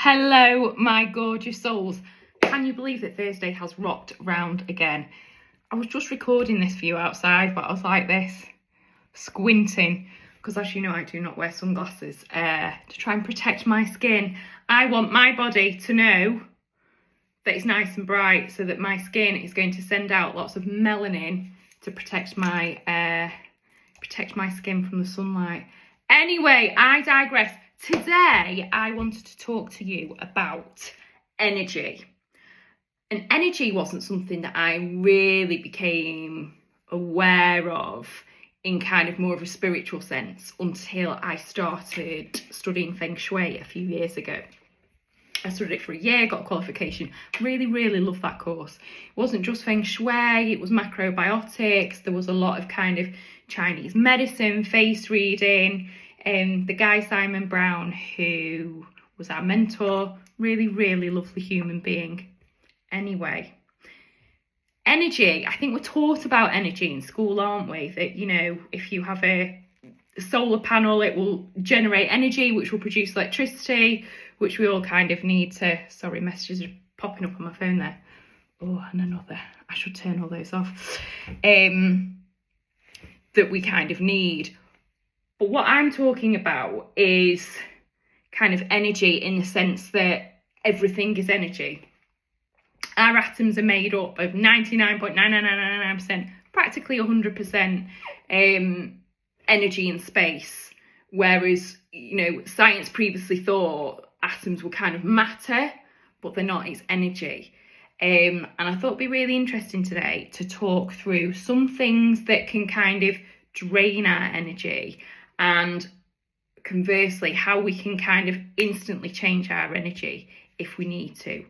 Hello, my gorgeous souls. Can you believe that Thursday has rocked round again? I was just recording this for you outside, but I was like this, squinting, because as you know, I do not wear sunglasses to try and protect my skin. I want my body to know that it's nice and bright so that my skin is going to send out lots of melanin to protect my skin from the sunlight. Anyway, I digress. Today, I wanted to talk to you about energy. And energy wasn't something that I really became aware of in kind of more of a spiritual sense until I started studying Feng Shui a few years ago. I studied it for a year, got a qualification. Really loved that course. It wasn't just Feng Shui, it was macrobiotics. There was a lot of kind of Chinese medicine, face reading. The guy Simon Brown, who was our mentor, really lovely human being. Anyway, energy. I think we're taught about energy in school, aren't we? That, you know, if you have a solar panel, it will generate energy, which will produce electricity, which we all kind of need to... Sorry, messages are popping up on my phone there. Oh, and another. I should turn all those off. That we kind of need. But what I'm talking about is kind of energy in the sense that everything is energy. Our atoms are made up of 99.99999%, practically 100% energy and space. Whereas, you know, science previously thought atoms were kind of matter, but they're not, it's energy. And I thought it'd be really interesting today to talk through some things that can kind of drain our energy, and conversely, how we can kind of instantly change our energy if we need to.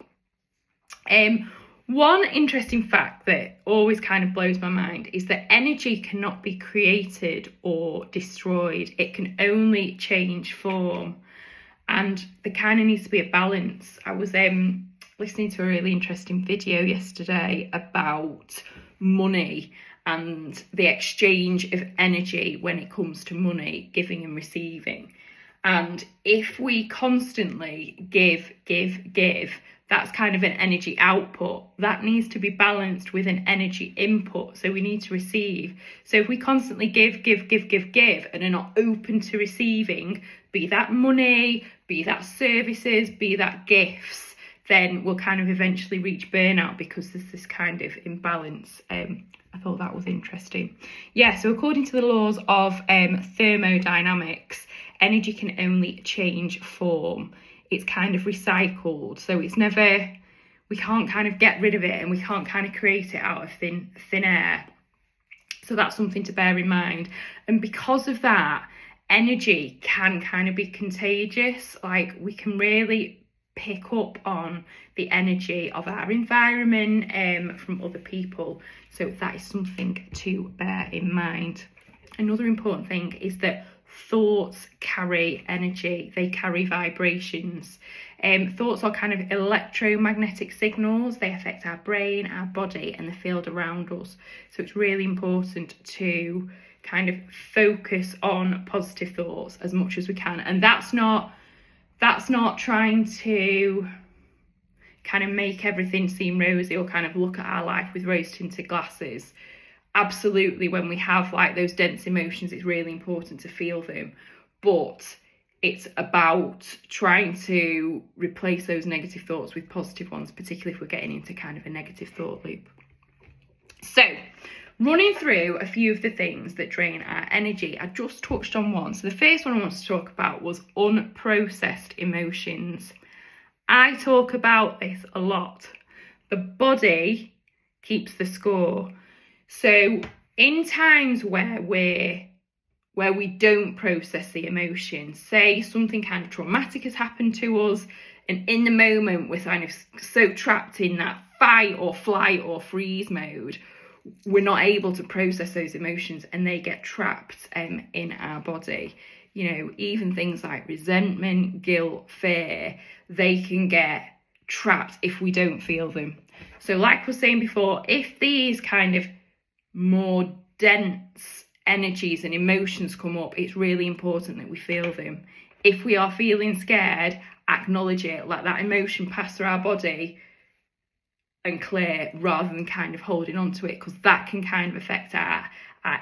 One interesting fact that always kind of blows my mind is that energy cannot be created or destroyed. It can only change form, and there kind of needs to be a balance. I was listening to a really interesting video yesterday about money and the exchange of energy when it comes to money, giving and receiving. And if we constantly give, that's kind of an energy output. That needs to be balanced with an energy input. So we need to receive. So if we constantly give, and are not open to receiving, be that money, be that services, be that gifts, then we'll kind of eventually reach burnout because there's this kind of imbalance. I thought that was interesting. Yeah, so according to the laws of thermodynamics, energy can only change form. It's kind of recycled. So it's never, we can't kind of get rid of it, and we can't kind of create it out of thin air. So that's something to bear in mind. And because of that, energy can kind of be contagious. Like, we can really pick up on the energy of our environment from other people. So that is something to bear in mind. Another important thing is that thoughts carry energy. They carry vibrations. Thoughts are kind of electromagnetic signals. They affect our brain, our body, and the field around us. So it's really important to kind of focus on positive thoughts as much as we can. And that's not trying to kind of make everything seem rosy or kind of look at our life with rose-tinted glasses. Absolutely, when we have like those dense emotions, it's really important to feel them. But it's about trying to replace those negative thoughts with positive ones, particularly if we're getting into kind of a negative thought loop. So, running through a few of the things that drain our energy, I just touched on one. So the first one I wanted to talk about was unprocessed emotions. I talk about this a lot. The body keeps the score. So in times where we don't process the emotions, say something kind of traumatic has happened to us, and in the moment we're kind of so trapped in that fight or flight or freeze mode, we're not able to process those emotions, and they get trapped in our body. You know, even things like resentment, guilt, fear, they can get trapped if we don't feel them. So like I was saying before, if these kind of more dense energies and emotions come up, it's really important that we feel them. if we are feeling scared, acknowledge it, let that emotion pass through our body and clear, rather than kind of holding on to it, because that can kind of affect our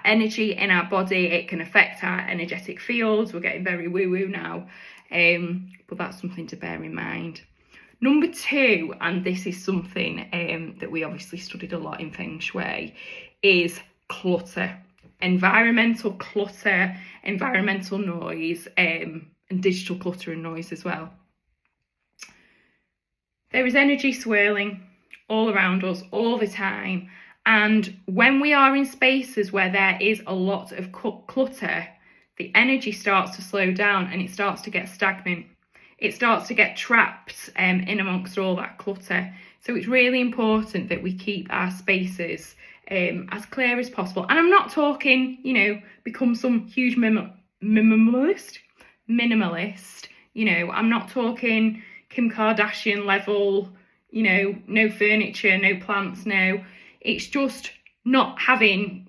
energy in our body. It can affect our energetic fields. We're getting very woo-woo now, but that's something to bear in mind. Number 2, and this is something that we obviously studied a lot in Feng Shui, is clutter. Environmental clutter, environmental noise, and digital clutter and noise as well. There is energy swirling all around us all the time, and when we are in spaces where there is a lot of clutter, the energy starts to slow down and it starts to get stagnant. It starts to get trapped in amongst all that clutter. So it's really important that we keep our spaces as clear as possible. And I'm not talking, become some huge minimalist. I'm not talking Kim Kardashian level, no furniture, no plants, no. It's just not having,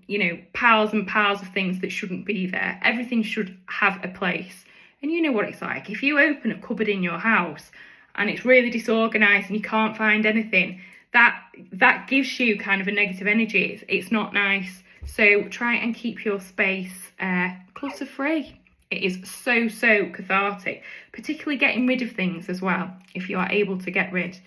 piles and piles of things that shouldn't be there. Everything should have a place. And you know what it's like. If you open a cupboard in your house and it's really disorganised and you can't find anything, that gives you kind of a negative energy. It's not nice. So try and keep your space clutter-free. It is so cathartic, particularly getting rid of things as well, if you are able to get rid.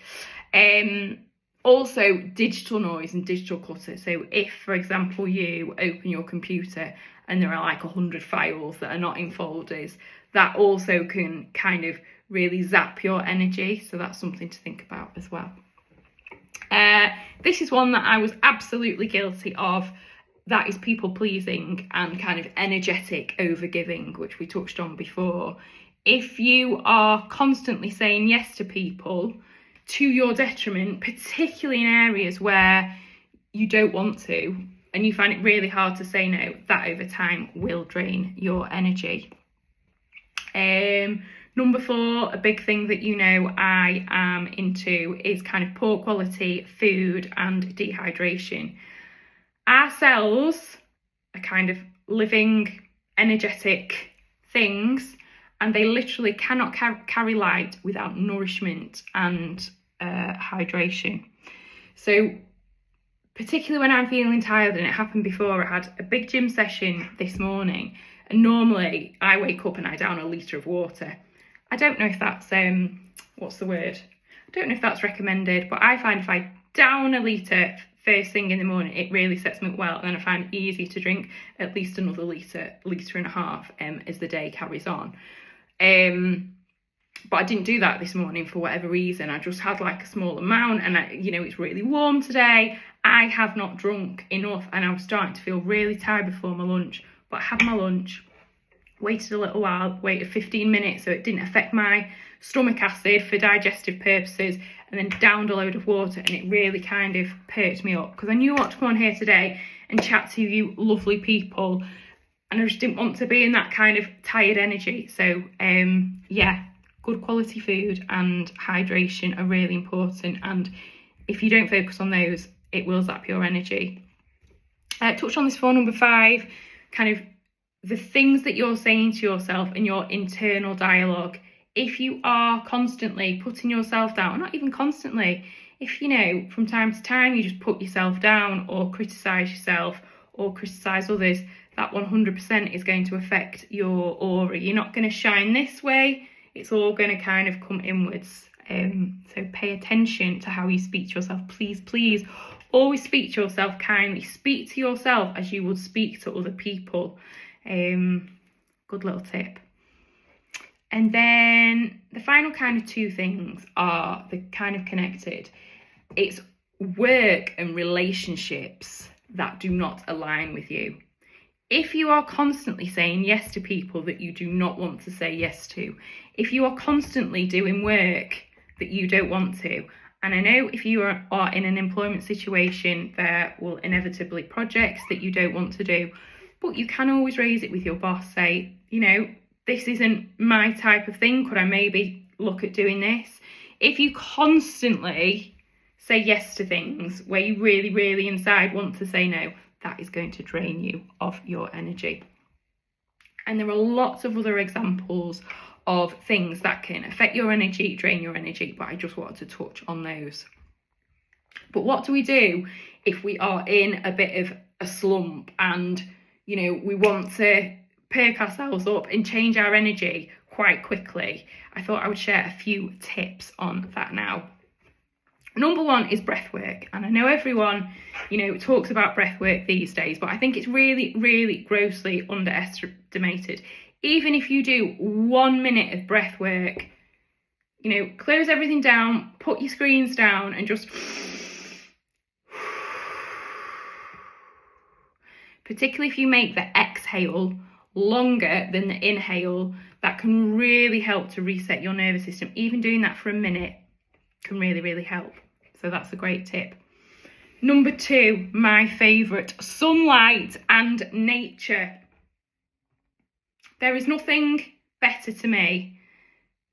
Also, digital noise and digital clutter. So if, for example, you open your computer and there are like 100 files that are not in folders, that also can kind of really zap your energy. So that's something to think about as well. This is one that I was absolutely guilty of. That is people pleasing and kind of energetic overgiving, which we touched on before. If you are constantly saying yes to people to your detriment, particularly in areas where you don't want to, and you find it really hard to say no, that over time will drain your energy. Number 4, a big thing that I am into is kind of poor quality food and dehydration. Our cells are kind of living, energetic things, and they literally cannot carry light without nourishment and hydration. So particularly when I'm feeling tired, and it happened before, I had a big gym session this morning, and normally I wake up and I down a litre of water. I don't know if that's, what's the word? I don't know if that's recommended, but I find if I down a litre first thing in the morning, it really sets me up well, and then I find it easy to drink at least another litre and a half as the day carries on. But I didn't do that this morning for whatever reason. I just had like a small amount, and it's really warm today. I have not drunk enough, and I was starting to feel really tired before my lunch. But I had my lunch, waited a little while, waited 15 minutes so it didn't affect my stomach acid for digestive purposes, and then downed a load of water, and it really kind of perked me up, because I knew what to come on here today and chat to you lovely people, and I just didn't want to be in that kind of tired energy. So good quality food and hydration are really important, and if you don't focus on those, it will zap your energy. Touch on this for number 5, kind of the things that you're saying to yourself and your internal dialogue. If you are constantly putting yourself down, not even constantly, if from time to time you just put yourself down or criticise yourself or criticise others, that 100% is going to affect your aura. You're not going to shine this way, it's all going to kind of come inwards. So pay attention to how you speak to yourself. Please, always speak to yourself kindly. Speak to yourself as you would speak to other people. Good little tip. And then the final kind of 2 things are the kind of connected. It's work and relationships that do not align with you. If you are constantly saying yes to people that you do not want to say yes to, if you are constantly doing work that you don't want to, and I know if you are in an employment situation, there will inevitably be projects that you don't want to do, but you can always raise it with your boss. Say, this isn't my type of thing. Could I maybe look at doing this? If you constantly say yes to things where you really, really inside want to say no, that is going to drain you of your energy. And there are lots of other examples of things that can affect your energy, drain your energy, but I just wanted to touch on those. But what do we do if we are in a bit of a slump and, you know, we want to perk ourselves up and change our energy quite quickly? I thought I would share a few tips on that now. Number one is breath work. And I know everyone, you know, talks about breath work these days, but I think it's really, really grossly underestimated. Even if you do 1 minute of breath work, you know, close everything down, put your screens down and just, particularly if you make the exhale longer than the inhale, that can really help to reset your nervous system. Even doing that for a minute can really, really help. So that's a great tip. Number two, my favourite, sunlight and nature. There is nothing better to me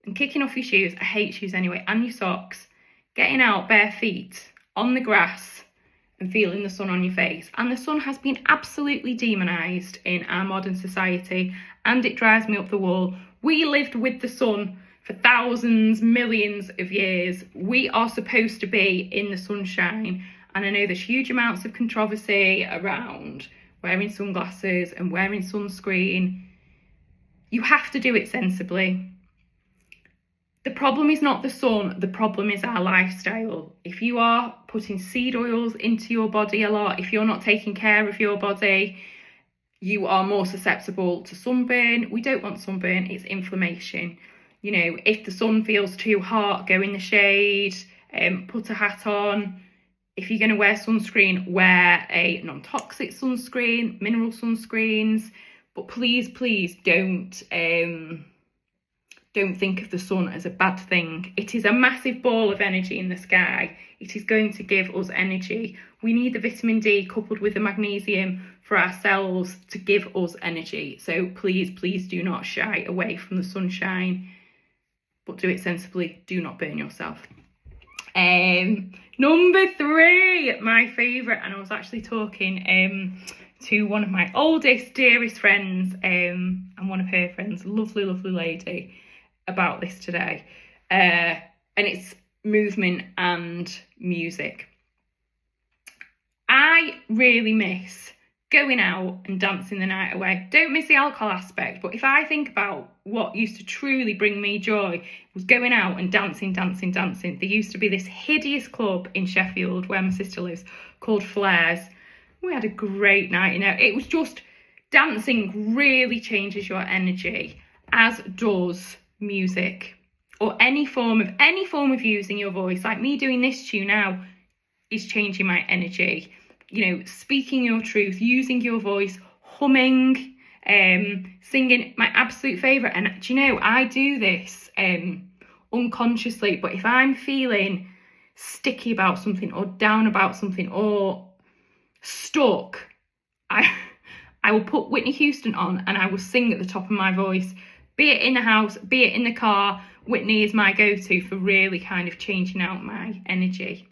than kicking off your shoes, I hate shoes anyway, and your socks, getting out bare feet on the grass and feeling the sun on your face. And the sun has been absolutely demonised in our modern society, and it drives me up the wall. We lived with the sun for thousands, millions of years. We are supposed to be in the sunshine. And I know there's huge amounts of controversy around wearing sunglasses and wearing sunscreen. You have to do it sensibly. The problem is not the sun, the problem is our lifestyle. If you are putting seed oils into your body a lot, if you're not taking care of your body, you are more susceptible to sunburn. We don't want sunburn, it's inflammation. You know, if the sun feels too hot, go in the shade, put a hat on. If you're going to wear sunscreen, wear a non-toxic sunscreen, mineral sunscreens. But please, please don't think of the sun as a bad thing. It is a massive ball of energy in the sky. It is going to give us energy. We need the vitamin D coupled with the magnesium for our cells to give us energy. So please, please do not shy away from the sunshine, but do it sensibly. Do not burn yourself. Number three, my favourite, and I was actually talking to one of my oldest, dearest friends and one of her friends, lovely, lovely lady, about this today. And it's movement and music. I really miss going out and dancing the night away. Don't miss the alcohol aspect, but if I think about what used to truly bring me joy, it was going out and dancing. There used to be this hideous club in Sheffield where my sister lives called Flares. We had a great night, you know. It was just, dancing really changes your energy, as does music or any form of using your voice. Like me doing this to you now is changing my energy. You know, speaking your truth, using your voice, humming, singing, my absolute favourite. And do you know, I do this unconsciously, but if I'm feeling sticky about something or down about something or stuck, I will put Whitney Houston on and I will sing at the top of my voice, be it in the house, be it in the car. Whitney is my go-to for really kind of changing out my energy.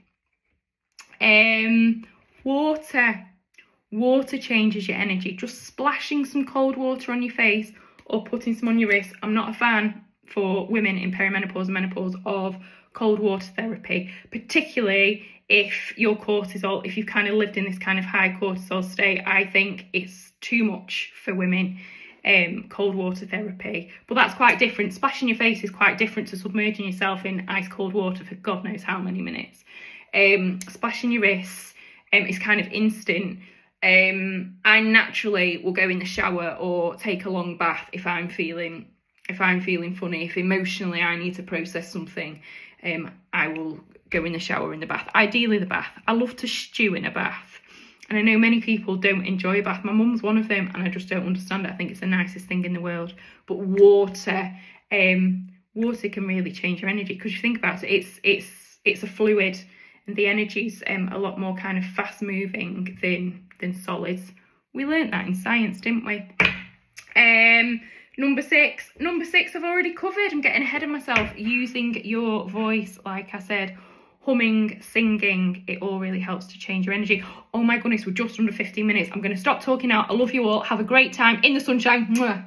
Water changes your energy. Just splashing some cold water on your face or putting some on your wrist. I'm not a fan for women in perimenopause and menopause of cold water therapy, particularly if your cortisol, if you've kind of lived in this kind of high cortisol state. I think it's too much for women, cold water therapy. But that's quite different. Splashing your face is quite different to submerging yourself in ice cold water for God knows how many minutes. Splashing your wrists is kind of instant. I naturally will go in the shower or take a long bath if I'm feeling funny. If emotionally I need to process something, I will go in the shower, in the bath. Ideally the bath. I love to stew in a bath, and I know many people don't enjoy a bath. My mum's one of them, and I just don't understand it. I think it's the nicest thing in the world. But water can really change your energy, because you think about it, it's a fluid, and the energy's a lot more kind of fast moving than solids. We learnt that in science, didn't we? Number six I've already covered. I'm getting ahead of myself. Using your voice, like I said, humming, singing, it all really helps to change your energy. Oh my goodness, we're just under 15 minutes. I'm going to stop talking now. I love you all. Have a great time in the sunshine. Mwah.